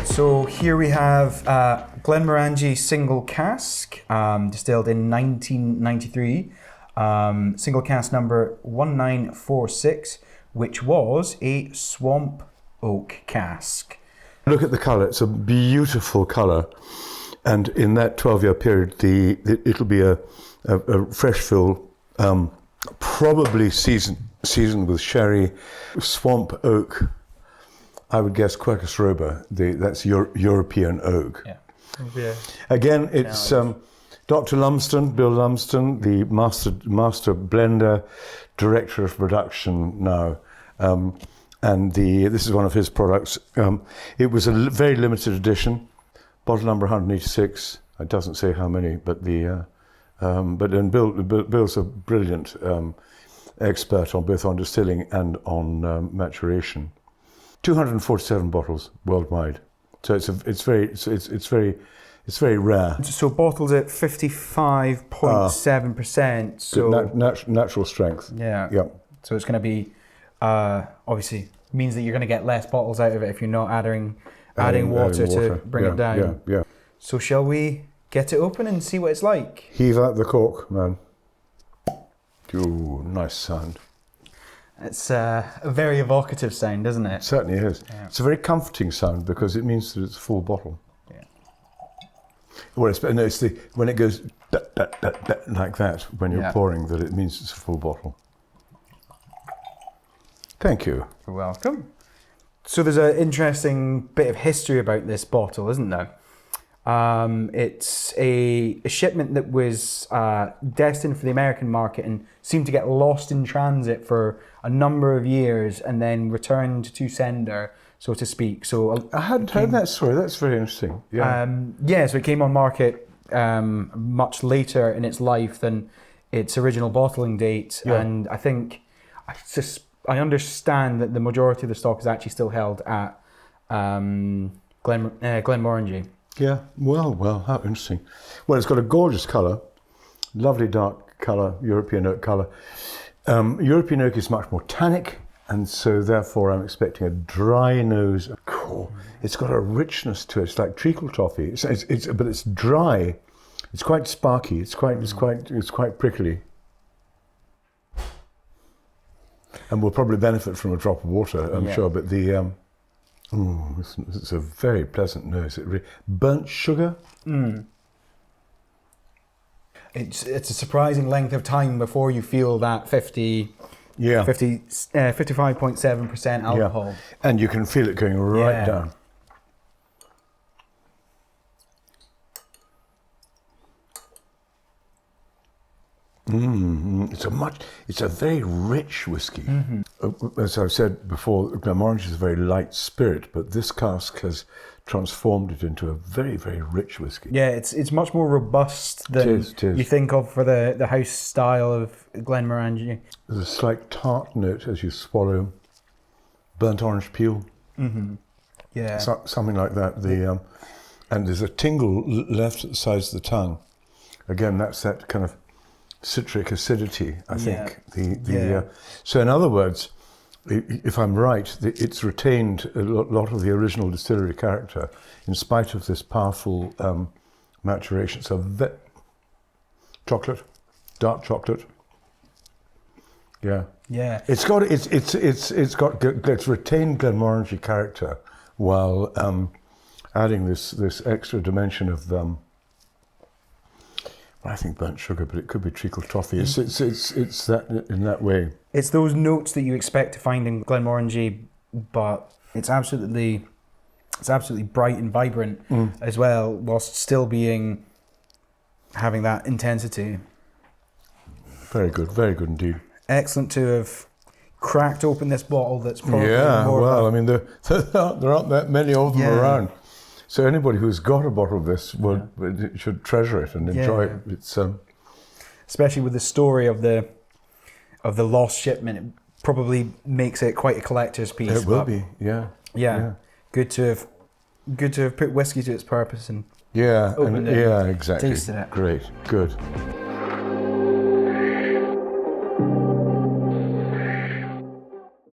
So here we have Glenmorangie single cask, distilled in 1993, single cask number 1946, which was a swamp oak cask. Look at the colour, it's a beautiful colour. And in that 12-year period, it'll be a fresh fill, probably seasoned with sherry, swamp oak. I would guess Quercus roba. That's European oak. Yeah. Yeah. Again, it's Dr. Lumsden, Bill Lumsden, the master blender, director of production now, and this is one of his products. It was a very limited edition, bottle number 186. It doesn't say how many, but then Bill's a brilliant expert on both on distilling and on maturation. 247 bottles worldwide, so it's very rare. So bottles at 55.7%. So natural strength. Yeah. Yep. So it's going to be obviously means that you're going to get less bottles out of it if you're not adding water to bring it down. Yeah. So shall we get it open and see what it's like? Heave out the cork, man. Ooh, nice sound. It's a very evocative sound, isn't it? It certainly is. Yeah. It's a very comforting sound because it means that it's a full bottle. Yeah. Well, it's when it goes like that when you're pouring that it means it's a full bottle. Thank you. You're welcome. So there's an interesting bit of history about this bottle, isn't there? It's a shipment that was destined for the American market and seemed to get lost in transit for a number of years and then returned to sender, so to speak. So I hadn't heard that story. That's very interesting. Yeah. So it came on market much later in its life than its original bottling date, and I think I understand that the majority of the stock is actually still held at Glenmorangie. Yeah, well, how interesting. Well, it's got a gorgeous colour, lovely dark colour, European oak colour. European oak is much more tannic, and so therefore I'm expecting a dry nose. Cool. It's got a richness to it. It's like treacle toffee. But it's dry. It's quite sparky. It's quite prickly. And we'll probably benefit from a drop of water, I'm sure. But it's a very pleasant nose. Burnt sugar. It's a surprising length of time before you feel that 55.7% alcohol. Yeah. And you can feel it going right down. It's a very rich whiskey. Mm-hmm. As I've said before, Glenmorangie is a very light spirit, but this cask has transformed it into a very, very rich whiskey. Yeah, it's much more robust than you think of for the house style of Glenmorangie. There's a slight tart note as you swallow, burnt orange peel. Mm-hmm. Yeah, something like that. And there's a tingle left at the sides of the tongue. Again, that's that kind of citric acidity, I think. So in other words, if I'm right, it's retained a lot of the original distillery character in spite of this powerful maturation. So dark chocolate. Yeah. It's retained Glenmorangie character while adding this extra dimension of I think burnt sugar, but it could be treacle toffee. It's that in that way. It's those notes that you expect to find in Glenmorangie, but it's absolutely bright and vibrant as well, whilst still having that intensity. Very good indeed. Excellent to have cracked open this bottle. That's probably I mean there aren't that many of them around. So anybody who's got a bottle of this should treasure it and enjoy it. It's especially with the story of the lost shipment, it probably makes it quite a collector's piece. It will be, yeah. Good to have put whiskey to its purpose and exactly. Tasted it. Great, good.